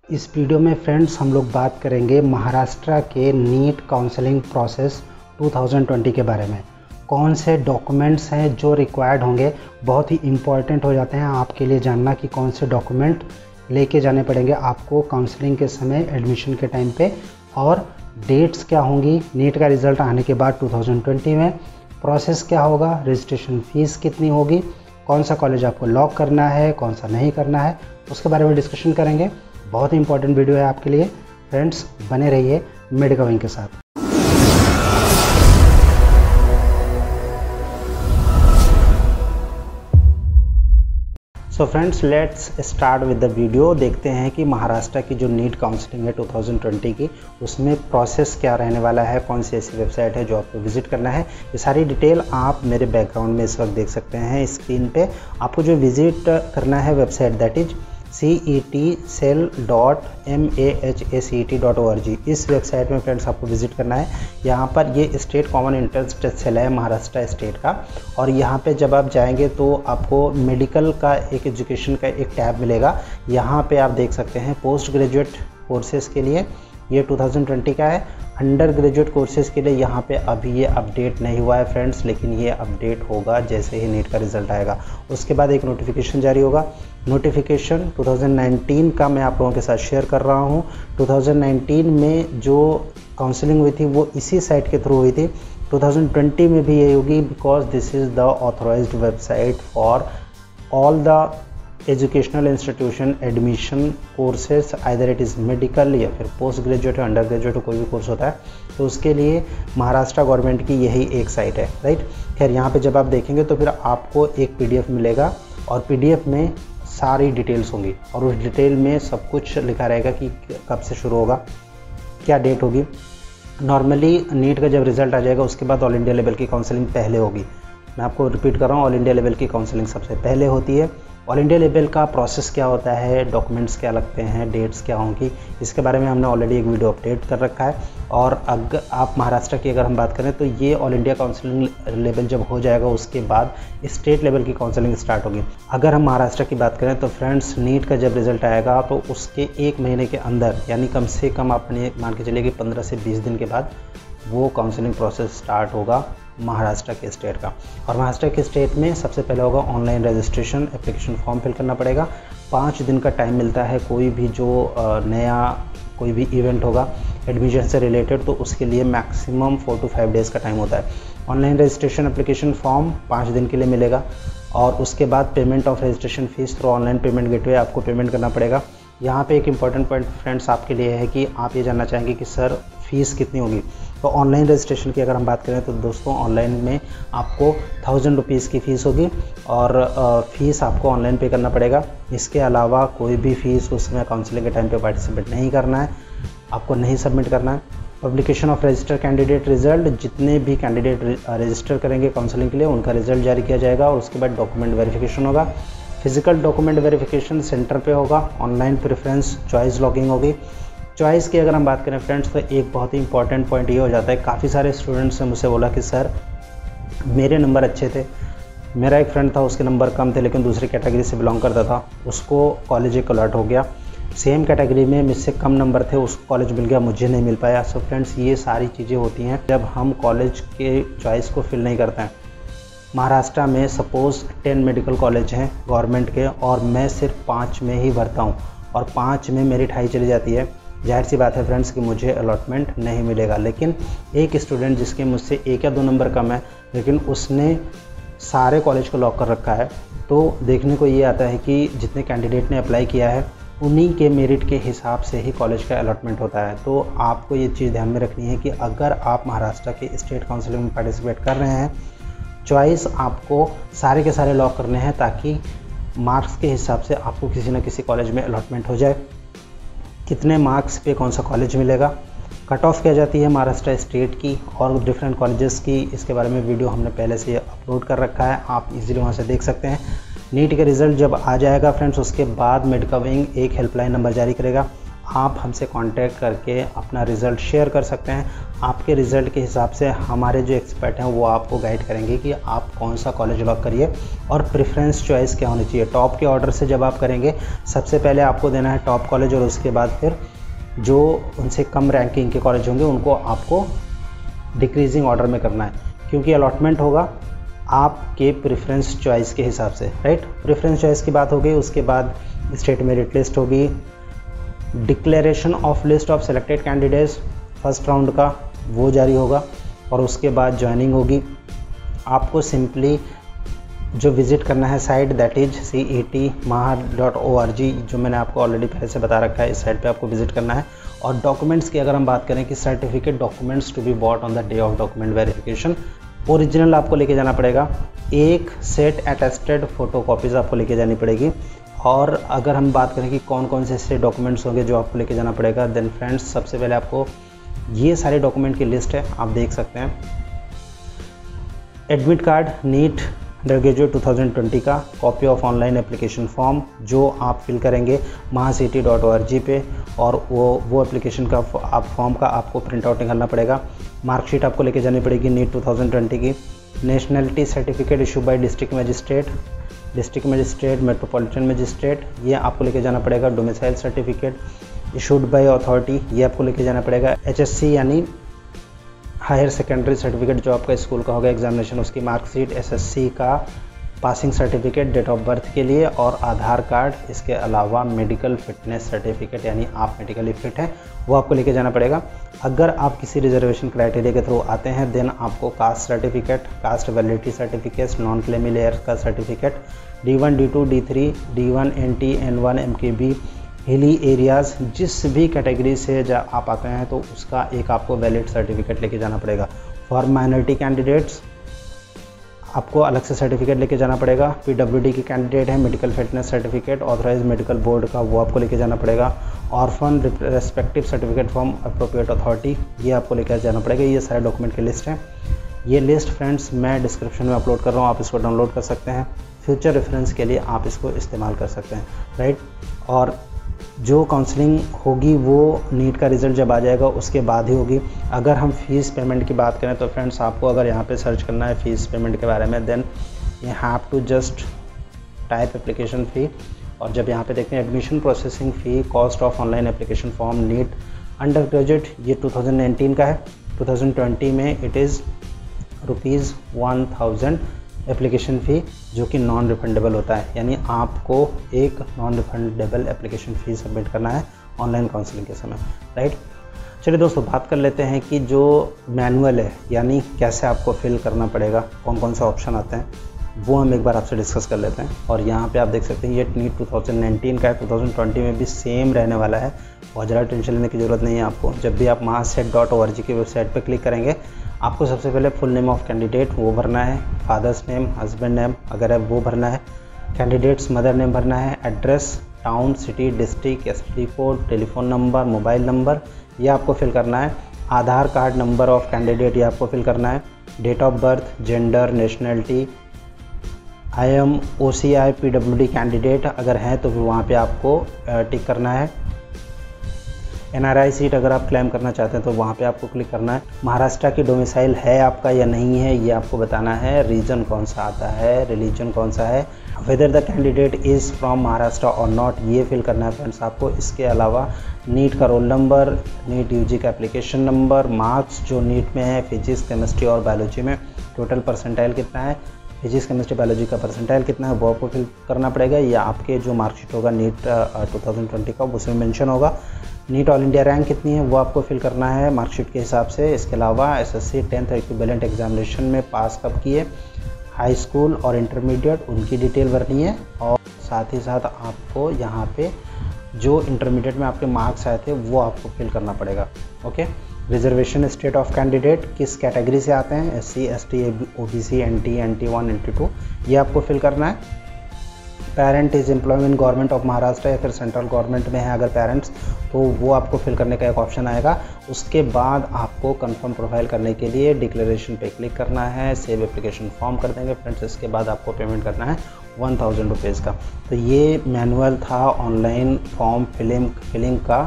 इस वीडियो में फ्रेंड्स हम लोग बात करेंगे महाराष्ट्र के नीट काउंसलिंग प्रोसेस 2020 के बारे में। कौन से डॉक्यूमेंट्स हैं जो रिक्वायर्ड होंगे, बहुत ही इम्पॉर्टेंट हो जाते हैं आपके लिए जानना कि कौन से डॉक्यूमेंट लेके जाने पड़ेंगे आपको काउंसलिंग के समय, एडमिशन के टाइम पे, और डेट्स क्या होंगी नीट का रिज़ल्ट आने के बाद 2020 में, प्रोसेस क्या होगा, रजिस्ट्रेशन फ़ीस कितनी होगी, कौन सा कॉलेज आपको लॉक करना है, कौन सा नहीं करना है, उसके बारे में डिस्कशन करेंगे। बहुत ही इंपॉर्टेंट वीडियो है आपके लिए फ्रेंड्स, बने रहिए मेडिका विंग के साथ। So friends, let's start with the video. देखते हैं कि महाराष्ट्र की जो नीट काउंसलिंग है 2020 की, उसमें प्रोसेस क्या रहने वाला है, कौन सी ऐसी वेबसाइट है जो आपको विजिट करना है। ये सारी डिटेल आप मेरे बैकग्राउंड में इस वक्त देख सकते हैं स्क्रीन पे। आपको जो विजिट करना है वेबसाइट, दैट इज cetcell.mahacet.org। इस वेबसाइट में फ्रेंड्स आपको विजिट करना है। यहाँ पर ये state common entrance test cell है महाराष्ट्र स्टेट का, और यहाँ पे जब आप जाएंगे तो आपको मेडिकल का एक एजुकेशन का एक टैब मिलेगा। यहाँ पे आप देख सकते हैं पोस्ट ग्रेजुएट कोर्सेज़ के लिए ये 2020 का है। अंडर ग्रेजुएट कोर्सेज़ के लिए यहाँ पे अभी ये अपडेट नहीं हुआ है फ्रेंड्स, लेकिन ये अपडेट होगा जैसे ही नीट का रिज़ल्ट आएगा। उसके बाद एक नोटिफिकेशन जारी होगा। नोटिफिकेशन 2019 का मैं आप लोगों के साथ शेयर कर रहा हूँ। 2019 में जो काउंसलिंग हुई थी वो इसी साइट के थ्रू हुई थी। 2020 में भी यही होगी, because this is the authorised website for all the educational institution admission courses, either it is medical या फिर पोस्ट ग्रेजुएट या अंडर ग्रेजुएट कोई भी कोर्स होता है, तो उसके लिए महाराष्ट्र गवर्नमेंट की यही एक साइट है, राइट। खैर, यहाँ पे जब आप देखेंगे तो फिर आपको एक PDF मिलेगा, और PDF में सारी डिटेल्स होंगी, और उस डिटेल में सब कुछ लिखा रहेगा कि कब से शुरू होगा, क्या डेट होगी। नॉर्मली नीट का जब रिज़ल्ट आ जाएगा उसके बाद ऑल इंडिया लेवल की काउंसलिंग पहले होगी। मैं आपको रिपीट कर रहा हूँ, ऑल इंडिया लेवल की काउंसलिंग सबसे पहले होती है। ऑल इंडिया लेवल का प्रोसेस क्या होता है, डॉक्यूमेंट्स क्या लगते हैं, डेट्स क्या होंगी, इसके बारे में हमने ऑलरेडी एक वीडियो अपडेट कर रखा है। और अगर आप महाराष्ट्र की अगर हम बात करें तो ये ऑल इंडिया काउंसलिंग लेवल जब हो जाएगा उसके बाद स्टेट लेवल की काउंसलिंग स्टार्ट होगी। अगर हम महाराष्ट्र की बात करें तो फ्रेंड्स, नीट का जब रिज़ल्ट आएगा तो उसके 1 महीने के अंदर, यानी कम से कम आपने मान के चलिए कि 15 से 20 दिन के बाद वो काउंसलिंग प्रोसेस स्टार्ट होगा महाराष्ट्र के स्टेट का। और महाराष्ट्र के स्टेट में सबसे पहले होगा online registration, application form fill करना पड़ेगा। 5 दिन का टाइम मिलता है। कोई भी जो नया कोई भी इवेंट होगा एडमिशन से रिलेटेड, तो उसके लिए मैक्सिमम 4 to 5 डेज़ का टाइम होता है। ऑनलाइन रजिस्ट्रेशन एप्लीकेशन फॉर्म 5 दिन के लिए मिलेगा, और उसके बाद payment of registration fees through online payment gateway आपको पेमेंट करना पड़ेगा। यहाँ पे एक इम्पॉर्टेंट पॉइंट फ्रेंड्स आपके लिए है कि आप ये जानना चाहेंगे कि सर फ़ीस कितनी होगी। तो ऑनलाइन रजिस्ट्रेशन की अगर हम बात करें तो दोस्तों, ऑनलाइन में आपको 1000 रुपीज़ की फ़ीस होगी, और फ़ीस आपको ऑनलाइन पे करना पड़ेगा। इसके अलावा कोई भी फ़ीस उसमें काउंसलिंग के टाइम पे पार्टिसिपेट नहीं करना है, आपको नहीं सबमिट करना है। Publication of register candidate result, जितने भी कैंडिडेट रजिस्टर करेंगे काउंसलिंग के लिए उनका रिजल्ट जारी किया जाएगा, और उसके बाद डॉक्यूमेंट वेरिफिकेशन होगा। फिजिकल डॉक्यूमेंट वेरिफिकेशन सेंटर पे होगा। ऑनलाइन प्रेफरेंस चॉइस लॉगिंग होगी। चॉइस की अगर हम बात करें फ्रेंड्स, तो एक बहुत ही इंपॉर्टेंट पॉइंट ये हो जाता है, काफ़ी सारे स्टूडेंट्स ने मुझसे बोला कि सर मेरे नंबर अच्छे थे, मेरा एक फ्रेंड था उसके नंबर कम थे लेकिन दूसरी कैटेगरी से बिलोंग करता था, उसको कॉलेज एक अलॉट हो गया। सेम कैटेगरी में मुझसे कम नंबर थे, उसको कॉलेज मिल गया, मुझे नहीं मिल पाया। सो फ्रेंड्स, ये सारी चीज़ें होती हैं जब हम कॉलेज के चॉइस को फिल नहीं करते हैं। महाराष्ट्र में सपोज़ 10 मेडिकल कॉलेज हैं गवर्नमेंट के, और मैं सिर्फ 5 में ही भरता हूँ, और 5 में मेरी ठाई चली जाती है। जाहिर सी बात है फ्रेंड्स कि मुझे अलॉटमेंट नहीं मिलेगा। लेकिन एक स्टूडेंट जिसके मुझसे 1 या 2 नंबर कम है, लेकिन उसने सारे कॉलेज को लॉक कर रखा है, तो देखने को ये आता है कि जितने कैंडिडेट ने अप्लाई किया है उन्हीं के मेरिट के हिसाब से ही कॉलेज का अलॉटमेंट होता है। तो आपको ये चीज़ ध्यान में रखनी है कि अगर आप महाराष्ट्र के स्टेट काउंसलिंग में पार्टिसिपेट कर रहे हैं, चॉइस आपको सारे के सारे लॉक करने हैं, ताकि मार्क्स के हिसाब से आपको किसी न किसी कॉलेज में अलॉटमेंट हो जाए। कितने मार्क्स पे कौन सा कॉलेज मिलेगा, कट ऑफ क्या जाती है महाराष्ट्र स्टेट की और डिफरेंट कॉलेजेस की, इसके बारे में वीडियो हमने पहले से अपलोड कर रखा है, आप इजीली वहाँ से देख सकते हैं। नीट के रिज़ल्ट जब आ जाएगा फ्रेंड्स, उसके बाद मेडिका विंग एक हेल्पलाइन नंबर जारी करेगा। आप हमसे कांटेक्ट करके अपना रिज़ल्ट शेयर कर सकते हैं। आपके रिज़ल्ट के हिसाब से हमारे जो एक्सपर्ट हैं वो आपको गाइड करेंगे कि आप कौन सा कॉलेज लॉक करिए और प्रेफरेंस चॉइस क्या होनी चाहिए। टॉप के ऑर्डर से जब आप करेंगे, सबसे पहले आपको देना है टॉप कॉलेज, और उसके बाद फिर जो उनसे कम रैंकिंग के कॉलेज होंगे उनको आपको डिक्रीजिंग ऑर्डर में करना है, क्योंकि अलॉटमेंट होगा आपके प्रेफरेंस चॉइस के हिसाब से, राइट। प्रेफरेंस चॉइस की बात हो गई। उसके बाद स्टेट मेरिट लिस्ट होगी, declaration of list of selected candidates first round का वो जारी होगा, और उसके बाद ज्वाइनिंग होगी। आपको सिंपली जो विज़िट करना है साइट, दैट इज CETMaha.org, जो मैंने आपको ऑलरेडी पहले से बता रखा है। इस साइट पे आपको विज़िट करना है। और डॉक्यूमेंट्स की अगर हम बात करें कि certificate documents to be bought on the day of document verification, original आपको लेके जाना पड़ेगा। एक सेट अटेस्टेड फ़ोटोकॉपीज़ आपको लेके जानी पड़ेगी। और अगर हम बात करें कि कौन कौन से ऐसे डॉक्यूमेंट्स होंगे जो आपको लेके जाना पड़ेगा, देन फ्रेंड्स सबसे पहले आपको ये सारे डॉक्यूमेंट की लिस्ट है, आप देख सकते हैं। Admit card NEET undergraduate 2020 का, copy of online application form जो आप फिल करेंगे mahacity.org पे, और वो एप्लीकेशन का फॉर्म का आपको प्रिंट आउट निकालना पड़ेगा। मार्कशीट आपको लेके जानी पड़ेगी नीट 2020 की। Nationality certificate issue bye district magistrate, metropolitan magistrate, ये आपको लेके जाना पड़ेगा। Domicile certificate issued by authority, ये आपको लेके जाना पड़ेगा। HSC यानी हायर सेकेंडरी सर्टिफिकेट जो आपका स्कूल का होगा एग्जामिनेशन, उसकी मार्कशीट, SSC का passing certificate date of birth के लिए, और आधार कार्ड। इसके अलावा मेडिकल फिटनेस सर्टिफिकेट यानी आप मेडिकली फिट हैं वो आपको लेके जाना पड़ेगा। अगर आप किसी रिजर्वेशन क्राइटेरिया के थ्रू आते हैं, देन आपको caste certificate, caste validity certificate, non creamy layer का certificate, D1, D2, D3, D1, NT, N1, MKB, hilly areas, जिस भी कैटेगरी से जब आप आते हैं तो उसका एक आपको वैलिड सर्टिफिकेट लेके जाना पड़ेगा। फॉर माइनॉरिटी कैंडिडेट्स आपको अलग से सर्टिफिकेट लेके जाना पड़ेगा। PWD के कैंडिडेट हैं, medical fitness certificate authorise medical board का, वो आपको लेके जाना पड़ेगा। Orphan respective certificate from appropriate authority, ये आपको लेकर जाना पड़ेगा। ये सारे डॉक्यूमेंट की लिस्ट है। ये लिस्ट फ्रेंड्स मैं डिस्क्रिप्शन में अपलोड कर रहा हूँ, आप इसको डाउनलोड कर सकते हैं। फ्यूचर रेफरेंस के लिए आप इसको इस्तेमाल कर सकते हैं, राइट। और जो काउंसलिंग होगी वो नीट का रिज़ल्ट जब आ जाएगा उसके बाद ही होगी। अगर हम फ़ीस पेमेंट की बात करें तो फ्रेंड्स आपको अगर यहाँ पे सर्च करना है फ़ीस पेमेंट के बारे में, then you have to just type application fee, और जब यहाँ पे देखते हैं admission processing fee, cost of online application form NEET undergraduate, ये 2019 का है। 2020 में इट इज़ ₹1000 एप्लीकेशन फ़ी, जो कि नॉन रिफंडेबल होता है, यानी आपको एक non refundable application fee submit करना है ऑनलाइन काउंसलिंग के समय, राइट। चलिए दोस्तों, बात कर लेते हैं कि जो मैनुअल है यानी कैसे आपको फिल करना पड़ेगा, कौन कौन से ऑप्शन आते हैं, वो हम एक बार आपसे डिस्कस कर लेते हैं। और यहाँ पे आप देख सकते हैं ये नीट 2019 का है, 2020 में भी सेम रहने वाला है, बहुत ज़्यादा टेंशन लेने की ज़रूरत नहीं है आपको। जब भी आप mahacet.org की वेबसाइट पर क्लिक करेंगे, आपको सबसे पहले फुल नेम ऑफ कैंडिडेट वो भरना है, फादर्स नेम, हस्बैंड नेम अगर है वो भरना है, कैंडिडेट्स मदर नेम भरना है, address, town, city, district, STD code, telephone number, mobile number, ये आपको फिल करना है। Aadhaar card number of candidate, ये आपको फिल करना है। Date of birth, gender, nationality, IM, OCI, PWD candidate अगर हैं तो फिर वहाँ पे आपको टिक करना है। NRI सीट अगर आप क्लेम करना चाहते हैं तो वहाँ पे आपको क्लिक करना है। महाराष्ट्र की डोमिसाइल है आपका या नहीं है, ये आपको बताना है। रीजन कौन सा आता है, रिलीजन कौन सा है, whether the candidate is from Maharashtra और नॉट, ये फिल करना है फ्रेंड्स आपको। इसके अलावा नीट का रोल नंबर, नीट UG का एप्लीकेशन नंबर, मार्क्स जो नीट में है फिजिक्स, केमिस्ट्री और बायोलॉजी में, टोटल परसेंटाइल कितना है, फिजिक्स, केमिस्ट्री, बायोलॉजी का परसेंटाइल कितना है, वो आपको फिल करना पड़ेगा। या आपके जो मार्कशीट होगा नीट 2020 का उसमें मेंशन होगा। नीट ऑल इंडिया रैंक कितनी है वो आपको फिल करना है मार्कशीट के हिसाब से। इसके अलावा SSC 10th इक्विवेलेंट एग्जामिनेशन में पास कब किए, हाई स्कूल और इंटरमीडिएट उनकी डिटेल भरनी है। और साथ ही साथ आपको यहाँ पे जो इंटरमीडिएट में आपके मार्क्स आए थे वो आपको फिल करना पड़ेगा, okay. Reservation state of candidate, किस कैटेगरी से आते हैं, SC, ST, OBC, NT, NT1, NT2, ये आपको फिल करना है। Parent is employment government of Maharashtra या फिर सेंट्रल गवर्नमेंट में है अगर पेरेंट्स, तो वो आपको फिल करने का एक ऑप्शन आएगा। उसके बाद आपको कंफर्म प्रोफाइल करने के लिए डिक्लेरेशन पे क्लिक करना है, सेव एप्लीकेशन फॉर्म कर देंगे फ्रेंड्स। इसके बाद आपको पेमेंट करना है 1000 रुपीज़ का। तो ये मैनुअल था ऑनलाइन फॉर्म फिलिंग का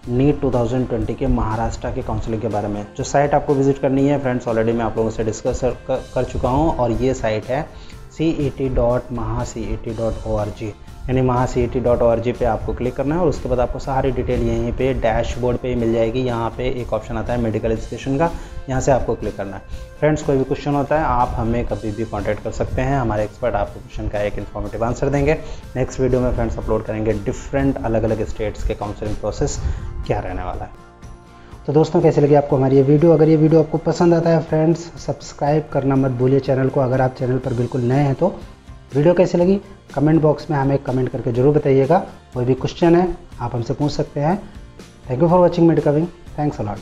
नीट 2020 के महाराष्ट्र के काउंसलिंग के बारे में। जो साइट आपको विजिट करनी है फ्रेंड्स, ऑलरेडी मैं आप लोगों से डिस्कस कर चुका हूँ, और ये साइट है cet.mahacet.org, यानी mahacet.org पे आपको क्लिक करना है और उसके बाद आपको सारी डिटेल यहीं पे डैशबोर्ड पे मिल जाएगी। यहाँ पे एक ऑप्शन आता है मेडिकल एजुकेशन का, यहाँ से आपको क्लिक करना है। फ्रेंड्स, कोई भी क्वेश्चन होता है आप हमें कभी भी कांटेक्ट कर सकते हैं, हमारे एक्सपर्ट आपको क्वेश्चन का एक इन्फॉर्मेटिव आंसर देंगे। नेक्स्ट वीडियो में फ्रेंड्स अपलोड करेंगे डिफरेंट अलग अलग स्टेट्स के काउंसलिंग प्रोसेस क्या रहने वाला है। तो दोस्तों, कैसे लगी आपको हमारी ये वीडियो? अगर ये वीडियो आपको पसंद आता है फ्रेंड्स, सब्सक्राइब करना मत भूलिए चैनल को। अगर आप चैनल पर बिल्कुल नए हैं तो वीडियो कैसी लगी कमेंट बॉक्स में हमें कमेंट करके ज़रूर बताइएगा। कोई भी क्वेश्चन है आप हमसे पूछ सकते हैं। Thank you for watching Medicwing. Thanks a lot.